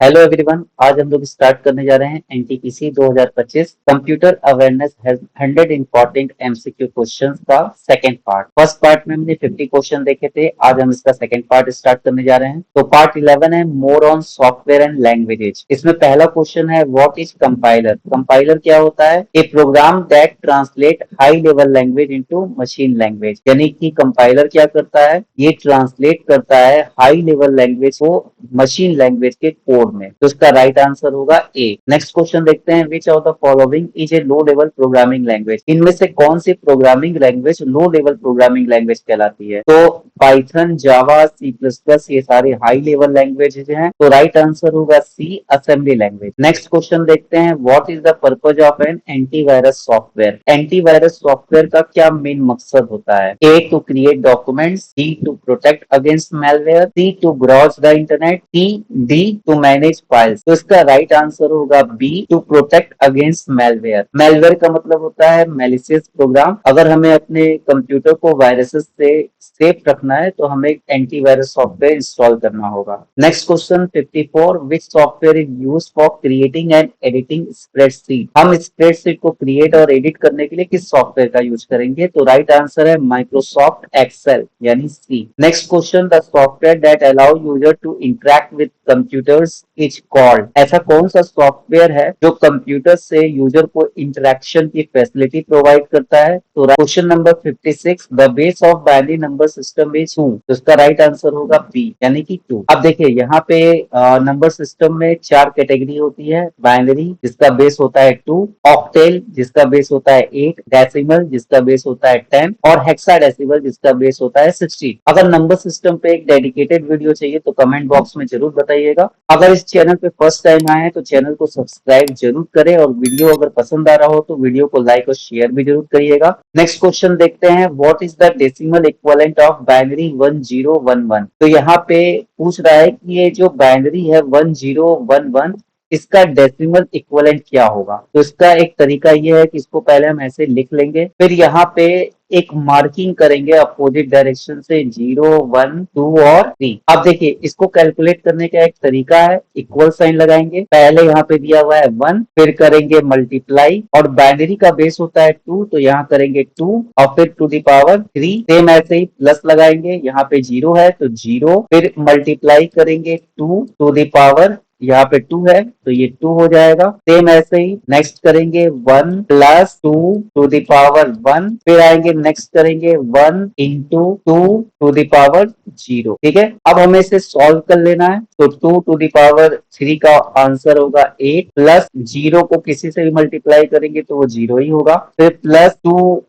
Hello everyone, आज हम लोग स्टार्ट करने जा रहे हैं NTPC 2025 computer awareness 100 important MCQ questions का सेकंड पार्ट। फर्स्ट पार्ट में हमने 50 क्वेश्चन देखे थे, आज हम इसका सेकंड पार्ट स्टार्ट करने जा रहे हैं। तो पार्ट 11 है more on software and languages. इसमें पहला क्वेश्चन है व्हाट इज कंपाइलर। कंपाइलर क्या होता है? A program that translate high level language into machine language. यानी कि कंपाइलर क्या करता है? ये ट्रांसलेट करता है हाई लेवल लैंग्वेज को मशीन लैंग्वेज के कोड में। तो इसका राइट आंसर होगा ए। नेक्स्ट क्वेश्चन देखते हैं, which of the following is a low level programming language. इनमें से कौन सी programming language low level programming language कहलाती है? तो Python, Java, C plus plus ये सारे हाई लेवल लैंग्वेजेज हैं। तो राइट आंसर होगा C, assembly language. Next question देखते हैं, what is the purpose of an antivirus software. Antivirus software का क्या मेन मकसद होता है? A to create documents, B to protect against malware, C to browse the internet, D to manage files. तो इसका right answer होगा B, to protect against malware. Malware का मतलब होता है मैलिशियस प्रोग्राम। अगर हमें अपने कंप्यूटर को वायरसेस से सेफ रखना है तो हमें एंटीवायरस सॉफ्टवेयर इंस्टॉल करना होगा। Next question 54, which software is used for creating and editing spreadsheet. हम स्प्रेडशीट को क्रिएट और एडिट करने के लिए किस सॉफ्टवेयर का यूज करेंगे? तो राइट आंसर है माइक्रोसॉफ्ट एक्सेल यानी C. Next question, the software that allow user to interact with computers is called. ऐसा कौन सा सॉफ्टवेयर है जो कंप्यूटर से यूजर को इंटरेक्शन की फैसिलिटी प्रोवाइड करता है? तो question number 56, the base of binary number system is who. तो इसका राइट आंसर होगा बी यानी कि 2। अब देखिए यहाँ पे नंबर सिस्टम में 4 कैटेगरी होती है। बाइनरी जिसका बेस होता है 2, ऑक्टेल जिसका बेस होता है 8, डेसिमल जिसका बेस होता है 10 और हेक्साडेसिमल जिसका बेस होता है 16। अगर नंबर सिस्टम पे एक डेडिकेटेड वीडियो चाहिए तो कमेंट बॉक्स में जरूर बताइएगा। अगर इस चैनल पे फर्स्ट टाइम आए हैं तो चैनल को सब्सक्राइब जरूर करें और वीडियो अगर पसंद आ रहा हो तो वीडियो को लाइक और शेयर भी जरूर करिएगा। नेक्स्ट क्वेश्चन देखते हैं, what is the decimal equivalent of binary 1011। तो यहाँ पे पूछ रहा है कि ये जो बाइनरी है 1011 इसका डेसिमल इक्विवेलेंट क्या होगा। तो इसका एक तरीका ये है कि इसको पहले हम ऐसे लिख लेंगे, फिर यहाँ पे एक मार्किंग करेंगे अपोजिट डायरेक्शन से 0, 1, 2 और 3। अब देखिए इसको कैलकुलेट करने का एक तरीका है, इक्वल साइन लगाएंगे। पहले यहाँ पे दिया हुआ है 1, फिर करेंगे मल्टीप्लाई और बाइनरी का बेस होता है 2 तो यहाँ करेंगे 2 और फिर टू द पावर 3। सेम ऐसे ही प्लस लगाएंगे, यहाँ पे 0 है तो 0, फिर मल्टीप्लाई करेंगे 2 टू द पावर, यहाँ पे 2 है तो ये 2 हो जाएगा। सेम ऐसे ही नेक्स्ट करेंगे 1 प्लस 2 टू द पावर 1, फिर आएंगे नेक्स्ट करेंगे 1 इंटू 2 टू द पावर 0। ठीक है, अब हमें इसे सॉल्व कर लेना है। तो 2 टू द पावर 3 का आंसर होगा 8, प्लस 0 को किसी से भी मल्टीप्लाई करेंगे तो वो 0 ही होगा, फिर प्लस 2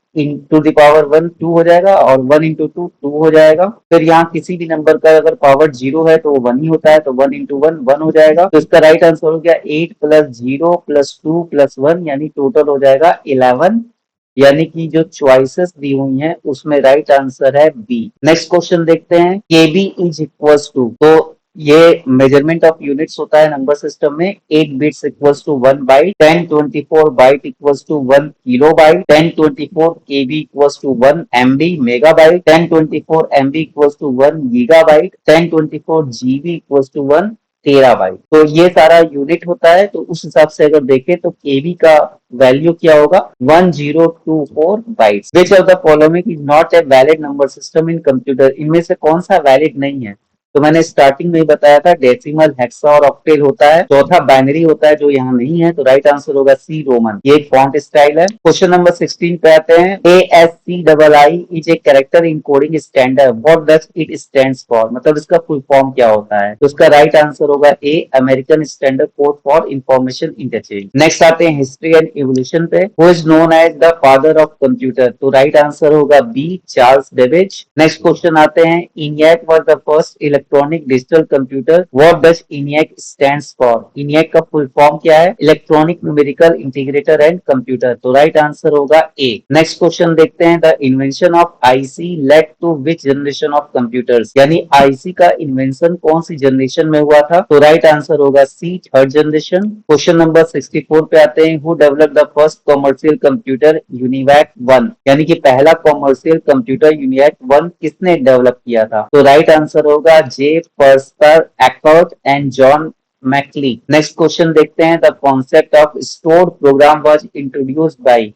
टू द पावर 1 2 हो जाएगा और 1 इंटू 2 2 हो जाएगा। फिर यहाँ किसी भी नंबर का अगर पावर 0 है तो वो 1 ही होता है तो 1 इंटू 1 1 हो जाएगा। तो इसका राइट आंसर हो गया 8 प्लस 0 प्लस 2 प्लस 1 यानी टोटल हो जाएगा 11। यानी कि जो चॉइसेस दी हुई हैं उसमें राइट आंसर है बी। नेक्स्ट क्वेश्चन देखते हैं, केबी इज इक्वल्स टू। तो ये मेजरमेंट ऑफ यूनिट्स होता है नंबर सिस्टम में। 8 bits equals to 1 byte, 1024 byte equals to 1 kilo byte, 1024 KB equals to 1 MB mega byte, 1024 MB equals to 1 giga byte, 1024 GB equals to 1 terabyte. तो ये सारा unit होता है। तो उस हिसाब से अगर देखें तो केबी का वैल्यू क्या होगा? 1024 bytes. Which of the following is not a valid number system in computer. इनमें से कौन सा वैलिड नहीं है? तो मैंने स्टार्टिंग में ही बताया था डेसिमल, हेक्सा और ऑक्टेल होता है। चौथा बाइनरी होता है जो यहाँ नहीं है, तो राइट आंसर होगा सी, रोमन। ये एक फॉन्ट स्टाइल है। क्वेश्चन नंबर 16 पे आते हैं, ASCII is a character encoding standard, what does it stands for. मतलब इसका फुल फॉर्म क्या होता है? तो इसका राइट आंसर होगा A, American standard code for information interchange. Next आते हैं हिस्ट्री एंड इवोल्यूशन पे, who is known as the father of computer. तो राइट आंसर होगा B, Charles Babbage. Next question आते हैं, ENIAC was the first electronic digital computer, what does ENIAC stands for. ENIAC का full form क्या है? Electronic numerical integrator and computer. तो right answer होगा A. Next question देखते हैं, the invention of IC led to which generation of computers. यानी IC का invention कौन सी जनरेशन में हुआ था? तो राइट आंसर होगा सी, थर्ड जनरेशन। क्वेश्चन नंबर 64 पे आते हैं, who developed the first commercial computer UNIVAC 1। यानी कि पहला कमर्शियल कंप्यूटर यूनिवैक 1 किसने डेवलप किया था? तो राइट आंसर होगा J, Presper, Eckert and John Mauchly. Next question देखते हैं, the concept of stored program was introduced by.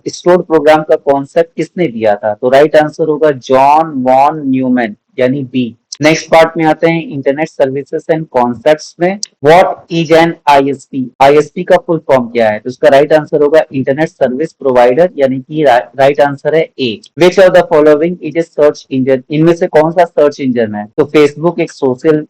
Stored program का कॉन्सेप्ट किसने दिया था? तो राइट आंसर होगा जॉन वॉन न्यूमैन, यानी बी। नेक्स्ट पार्ट में आते हैं इंटरनेट सर्विसेज एंड कॉन्सेप्ट्स में। What is an ISP? ISP का फुल फॉर्म क्या है? तो उसका राइट आंसर होगा इंटरनेट सर्विस प्रोवाइडर, यानी कि राइट आंसर है A. Which of the following is a search engine? इनमें से कौन सा सर्च इंजन है? तो फेसबुक एक सोशल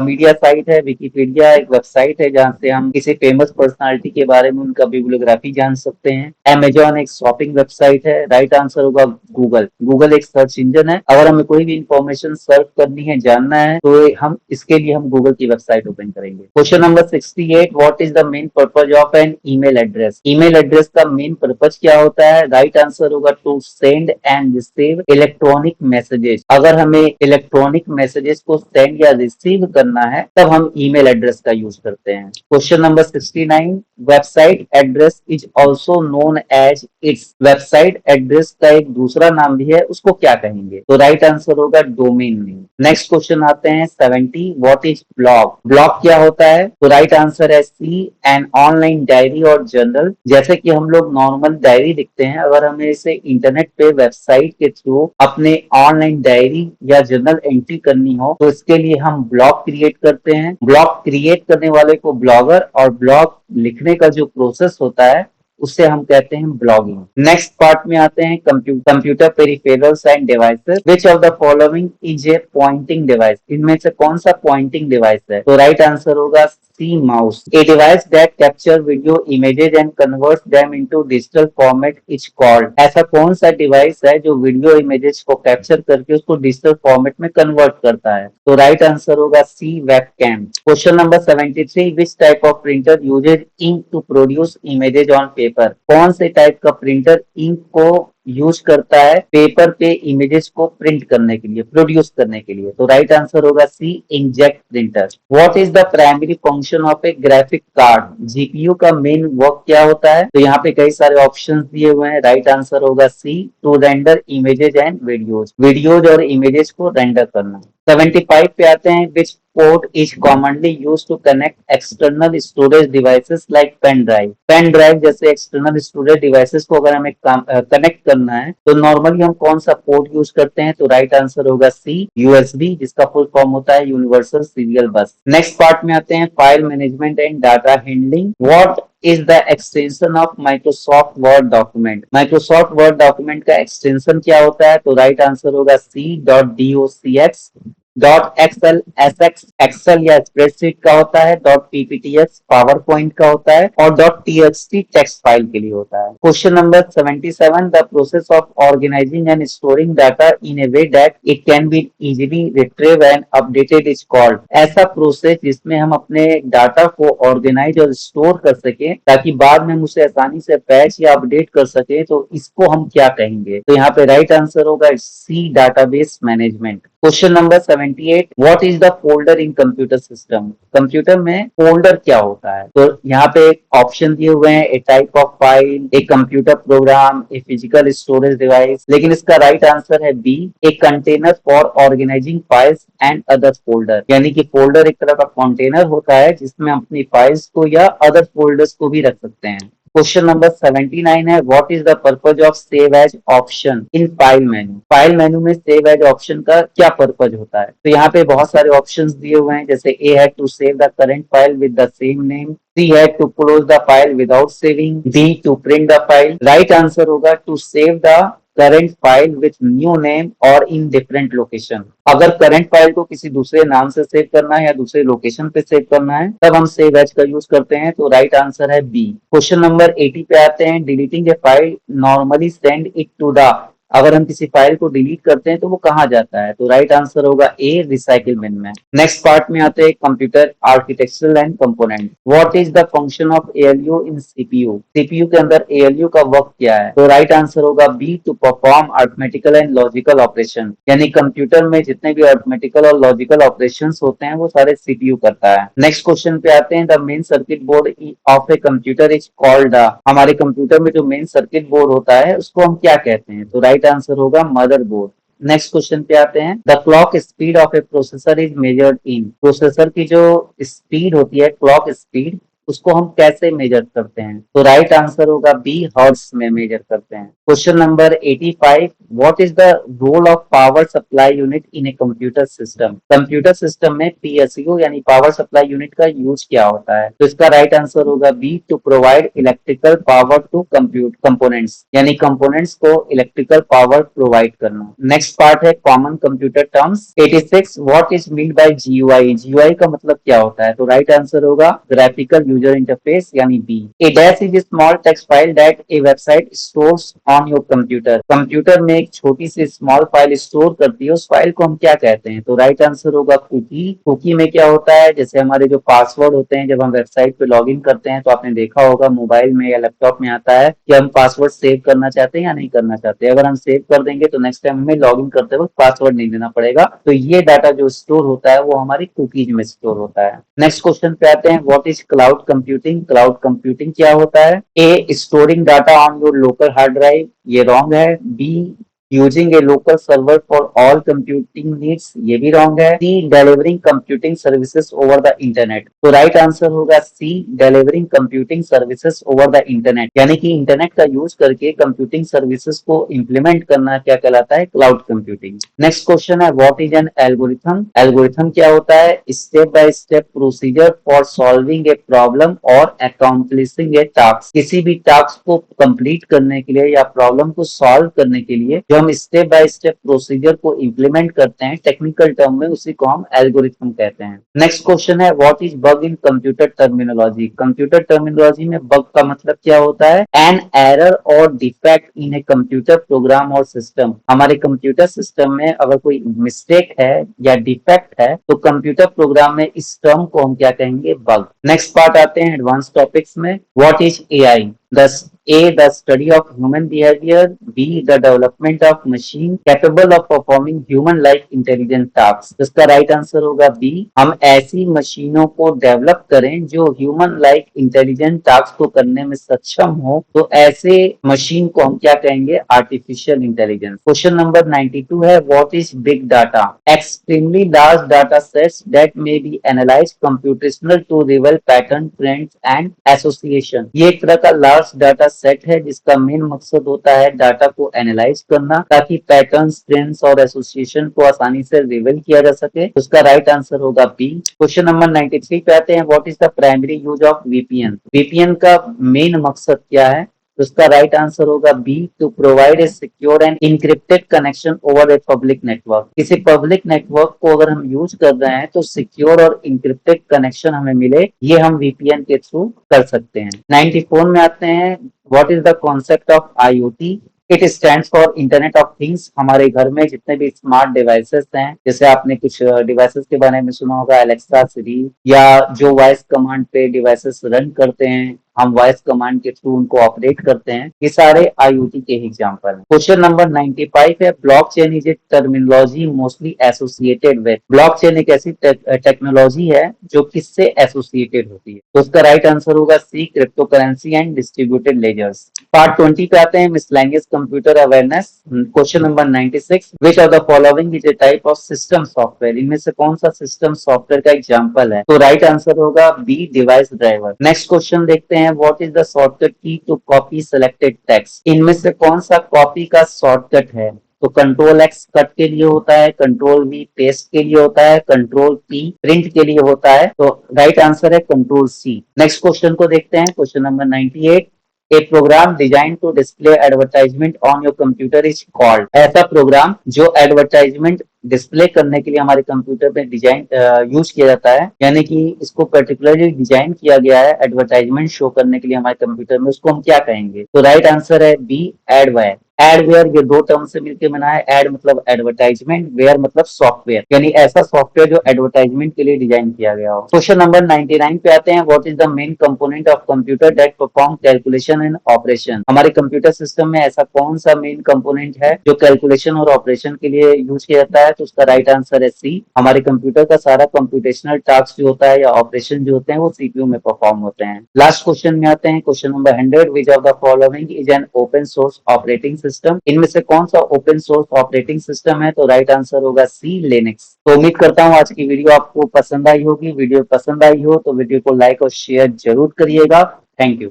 मीडिया साइट है, विकिपीडिया एक वेबसाइट है जहाँ से हम किसी फेमस पर्सनालिटी के बारे में उनका बिब्लियोग्राफी जान सकते हैं। अमेजॉन एक शॉपिंग वेबसाइट है। राइट आंसर होगा गूगल। गूगल एक सर्च इंजन है। अगर हमें कोई भी इंफॉर्मेशन सर्च करनी है, जानना है, तो हम इसके लिए हम गूगल की वेबसाइट ओपन करेंगे। Question number 68, what is the main purpose of an email address? Email address का मेन पर्पज क्या होता है? राइट आंसर होगा to send and receive electronic messages. अगर हमें इलेक्ट्रॉनिक मैसेजेस को सेंड या रिसीव करना है तब हम ईमेल एड्रेस का यूज करते हैं। Question number 69, website address is also known as its. Website address का एक दूसरा नाम भी है, उसको क्या कहेंगे? तो राइट आंसर होगा डोमेन नेम। नेक्स्ट क्वेश्चन आते हैं 70, व्हाट इज ब्लॉग? ब्लॉग क्या होता है? तो राइट आंसर है सी, एन ऑनलाइन डायरी और जर्नल। जैसे कि हम लोग नॉर्मल डायरी लिखते हैं, अगर हमें इसे इंटरनेट पे वेबसाइट के थ्रू अपने ऑनलाइन डायरी या जर्नल एंट्री करनी हो तो इसके लिए हम ब्लॉग क्रिएट करते हैं। ब्लॉग क्रिएट करने वाले को ब्लॉगर, और ब्लॉग लिखने का जो प्रोसेस होता है उससे हम कहते हैं ब्लॉगिंग। नेक्स्ट पार्ट में आते हैं computer peripherals end devices. Which of the following is A pointing device? इनमें से कौन सा पॉइंटिंग डिवाइस है? तो राइट आंसर होगा C, mouse. A device that capture video images and converts them into digital format is called. ऐसा कौन सा डिवाइस है जो वीडियो इमेजेस को कैप्चर करके उसको डिजिटल फॉर्मेट में कन्वर्ट करता है? तो राइट आंसर होगा C, webcam. Question number 73, which type of printer uses ink to produce images on paper? कौन से टाइप का प्रिंटर इंक को यूज करता है पेपर पे इमेजेस को प्रिंट करने के लिए, प्रोड्यूस करने के लिए? तो राइट आंसर होगा C, inkjet printer. What is the primary function of a graphic card? GPU का मेन वर्क क्या होता है? तो यहाँ पे कई सारे ऑप्शंस दिए हुए हैं। राइट आंसर होगा C, to render images and videos और इमेजेस को रेंडर करना। 75 पे आते हैं, which port is commonly use to connect external storage devices like pen drive? Pen drive जैसे एक्सटर्नल स्टोरेज डिवाइसेस को अगर हमें कनेक्ट करना है तो नॉर्मली हम कौन सा पोर्ट यूज करते हैं? तो राइट आंसर होगा सी, यूएसबी, जिसका फुल फॉर्म होता है यूनिवर्सल सीरियल बस। नेक्स्ट पार्ट में आते हैं file management and data handling. What is the extension of Microsoft word document? Microsoft word document का एक्सटेंशन क्या होता है? तो राइट आंसर होगा सी, .docx, .xl एसएक्स एक्सेल या स्प्रेडशीट का होता है, .ppts पावर पॉइंट का होता है, और .txt टेक्स्ट फाइल के लिए होता है। Question number 77, the process of organising and storing data in a way that it can be easily retrieve and updated is called. ऐसा प्रोसेस जिसमें हम अपने डाटा को ऑर्गेनाइज और स्टोर कर सके ताकि बाद में हम उसे आसानी से पैच या अपडेट कर सके, तो इसको हम क्या कहेंगे? तो यहाँ पे राइट आंसर होगा C, database management. Question number 78, what is the folder in computer system? Computer में फोल्डर क्या होता है? तो यहाँ पे ऑप्शन दिए हुए हैं, a type of file, a computer program, a physical storage device, लेकिन इसका राइट आंसर है B, a container for organizing files and other folder. यानी कि फोल्डर एक तरह का कंटेनर होता है जिसमें हम अपनी फाइल्स को या अदर फोल्डर्स को भी रख सकते हैं। क्वेश्चन नंबर 79 है, what is the purpose of save as option in file menu? File menu में सेव एज ऑप्शन का क्या पर्पज होता है? तो यहाँ पे बहुत सारे ऑप्शंस दिए हुए हैं, जैसे ए है to save the current file with the same name, C है to close the file without saving, D to print the file. Right answer होगा to save the current file with new name और in different location. अगर current file को किसी दूसरे नाम से save करना है या दूसरे लोकेशन पे सेव करना है तब हम सेव एज का यूज करते हैं। तो राइट आंसर है बी। क्वेश्चन नंबर 80 पे आते हैं, deleting a file normally send it to the. अगर हम किसी फाइल को डिलीट करते हैं तो वो कहाँ जाता है? तो राइट आंसर होगा ए, रिसाइकिल बिन में। नेक्स्ट पार्ट में आते हैं computer architecture and component. What is the function of ALU in CPU? CPU के अंदर एएलयू का वर्क क्या है? तो राइट आंसर होगा B, to perform arithmetical and logical operation. यानी कंप्यूटर में जितने भी अरिथमेटिकल और लॉजिकल ऑपरेशन होते हैं वो सारे सीपीयू करता है। नेक्स्ट क्वेश्चन पे आते हैं, the main circuit board of a computer is called the. हमारे कंप्यूटर में जो मेन सर्किट बोर्ड होता है उसको हम क्या कहते हैं? तो राइट आंसर होगा मदरबोर्ड। नेक्स्ट क्वेश्चन पे आते हैं। The clock speed of A processor is measured in. Processor की जो स्पीड होती है, क्लॉक स्पीड, उसको हम कैसे मेजर करते हैं? तो राइट आंसर होगा बी, हर्ट्ज में मेजर करते हैं। Question number 85, what is the role of power supply unit in a computer system? Computer system में पीएसयू यानी पावर सप्लाई यूनिट का यूज क्या होता है? तो इसका राइट आंसर होगा B, to provide electrical power to compute components, यानी कंपोनेंट्स को इलेक्ट्रिकल पावर प्रोवाइड करना। नेक्स्ट पार्ट है common computer terms. 86, what is mean by GUI? GUI का मतलब क्या होता है? तो राइट आंसर होगा ग्राफिकल यूजर इंटरफेस यानी B. A dash is a small text file that a website stores on your computer. Computer में एक छोटी सी स्मॉल फाइल स्टोर करती है, उस फाइल को हम क्या कहते हैं? तो राइट आंसर होगा कुकी। कुकी में क्या होता है, जैसे हमारे जो पासवर्ड होते हैं जब हम वेबसाइट पे लॉग इन करते हैं, तो आपने देखा होगा मोबाइल में या लैपटॉप में आता है कि हम पासवर्ड सेव करना चाहते हैं या नहीं करना चाहते। अगर हम सेव कर देंगे तो नेक्स्ट टाइम हमें लॉग इन करते वक्त पासवर्ड नहीं देना पड़ेगा। तो ये डाटा जो स्टोर होता है वो हमारी कुकीज में स्टोर होता है। नेक्स्ट क्वेश्चन पे आते हैं, what is cloud computing? Cloud computing क्या होता है? A, storing data on your local hard drive, ये रॉन्ग है। B, using a local server for all computing needs, ये भी रॉन्ग है। C, delivering computing services over the internet. तो right answer होगा C, delivering computing services over the internet, यानी कि internet का यूज करके कंप्यूटिंग सर्विसेज को इम्प्लीमेंट करना क्या कहलाता है? Cloud computing. नेक्स्ट क्वेश्चन है, what is an algorithm? Algorithm क्या होता है? Step by step procedure for solving a problem और अकॉम्प्लिशिंग ए टास्क। किसी भी टास्क को कंप्लीट करने के लिए या प्रॉब्लम को सॉल्व करने के लिए जो हम स्टेप बाय स्टेप प्रोसीजर को इम्प्लीमेंट करते हैं टेक्निकल टर्म में, उसी को हम एल्गोरिथम कहते हैं। नेक्स्ट क्वेश्चन है, what is bug in computer terminology? Computer terminology में बग का मतलब क्या होता है? एन एरर और defect in a computer programme और सिस्टम। हमारे कंप्यूटर सिस्टम में अगर कोई मिस्टेक है या डिफेक्ट है तो कंप्यूटर प्रोग्राम में इस टर्म को हम क्या कहेंगे? बग। नेक्स्ट पार्ट आते हैं एडवांस टॉपिक्स में। What is AI? Thus, A, the study of human behavior, B, the development of machine capable of performing human-like intelligent tasks। इसका राइट आंसर होगा B, हम ऐसी मशीनों को डेवलप करें जो ह्यूमन-लाइक इंटेलिजेंट टास्क को करने में सक्षम हो, तो ऐसे मशीन को हम क्या कहेंगे? Artificial intelligence. क्वेश्चन नंबर 92 है, what is big data? Extremely large data sets that may be analyse computational to reveal pattern, trends and association. ये एक तरह का लार्ज डाटा सेट है जिसका मेन मकसद होता है डाटा को एनालाइज करना ताकि पैटर्न्स, ट्रेंड्स और एसोसिएशन को आसानी से रिवील किया जा सके। उसका राइट आंसर होगा बी। क्वेश्चन नंबर 93 पे आते हैं, what is the primary use of VPN? VPN का मेन मकसद क्या है? तो उसका राइट आंसर होगा B, to provide a secure and encrypted connection over a public network. किसी पब्लिक नेटवर्क को अगर हम यूज कर रहे हैं तो सिक्योर और इनक्रिप्टेड कनेक्शन हमें मिले, ये हम वीपीएन के थ्रू कर सकते हैं। 94 में आते हैं, what is the concept of IoT? It stand for internet of things. हमारे घर में जितने भी स्मार्ट डिवाइसेस हैं, जैसे आपने कुछ डिवाइसेस के बारे में सुना होगा, अलेक्सा, सिरी, या जो वॉइस कमांड पे डिवाइसेस रन करते हैं, हम वॉइस कमांड के थ्रू उनको ऑपरेट करते हैं, ये सारे आईओटी के एग्जांपल हैं। क्वेश्चन नंबर 95 है, blockchain is a terminology mostly associated with. Blockchain एक ऐसी टेक्नोलॉजी है जो किससे एसोसिएटेड होती है? तो उसका राइट आंसर होगा C, crypto currency and distributed ledgers. Part 20 पे आते हैं, miscellaneous computer awareness. Question number 96, which of the following is a type of system software? इनमें से कौन सा सिस्टम सॉफ्टवेयर का एग्जांपल है? तो राइट आंसर होगा B, device driver. Next question देखते हैं, what is the shortcut key to copy selected text? इनमें से कौन सा कॉपी का शॉर्टकट है? तो कंट्रोल एक्स कट के लिए होता है, कंट्रोल वी पेस्ट के लिए होता है, कंट्रोल पी प्रिंट के लिए होता है। तो राइट आंसर है कंट्रोल सी। नेक्स्ट क्वेश्चन को देखते हैं, question number 98, a program design to display advertisement on your computer is called. ऐसा प्रोग्राम जो एडवर्टाइजमेंट डिस्प्ले करने के लिए हमारे कंप्यूटर पे डिजाइन यूज किया जाता है, यानी कि इसको पर्टिकुलरली डिजाइन किया गया है एडवर्टाइजमेंट शो करने के लिए हमारे कंप्यूटर में, उसको हम क्या कहेंगे? तो राइट आंसर है बी, एडवेयर। एडवेयर ये दो टर्म से मिलकर बना है। एड मतलब एडवर्टाइजमेंट, वेयर मतलब सॉफ्टवेयर, यानी ऐसा सॉफ्टवेयर जो एडवर्टाइजमेंट के लिए डिजाइन किया गया हो। क्वेश्चन नंबर 99 पे आते हैं, what is the main component of computer that perform calculation and operation? हमारे कंप्यूटर सिस्टम में ऐसा कौन सा मेन कंपोनेंट है जो कैलकुलेशन और ऑपरेशन के लिए यूज किया जाता है? तो उसका राइट आंसर है सी, हमारे कंप्यूटर का सारा कंप्यूटेशनल टास्क जो होता है या ऑपरेशन जो होते हैं वो सीपीयू में परफॉर्म होते हैं। लास्ट क्वेश्चन में आते हैं, question number 100, which of the following is an open source operating system? System, इनमें से कौन सा ओपन सोर्स ऑपरेटिंग सिस्टम है? तो राइट आंसर होगा सी, लिनक्स। तो उम्मीद करता हूँ आज की वीडियो आपको पसंद आई होगी। वीडियो पसंद आई हो तो वीडियो को लाइक और शेयर जरूर करिएगा। Thank you.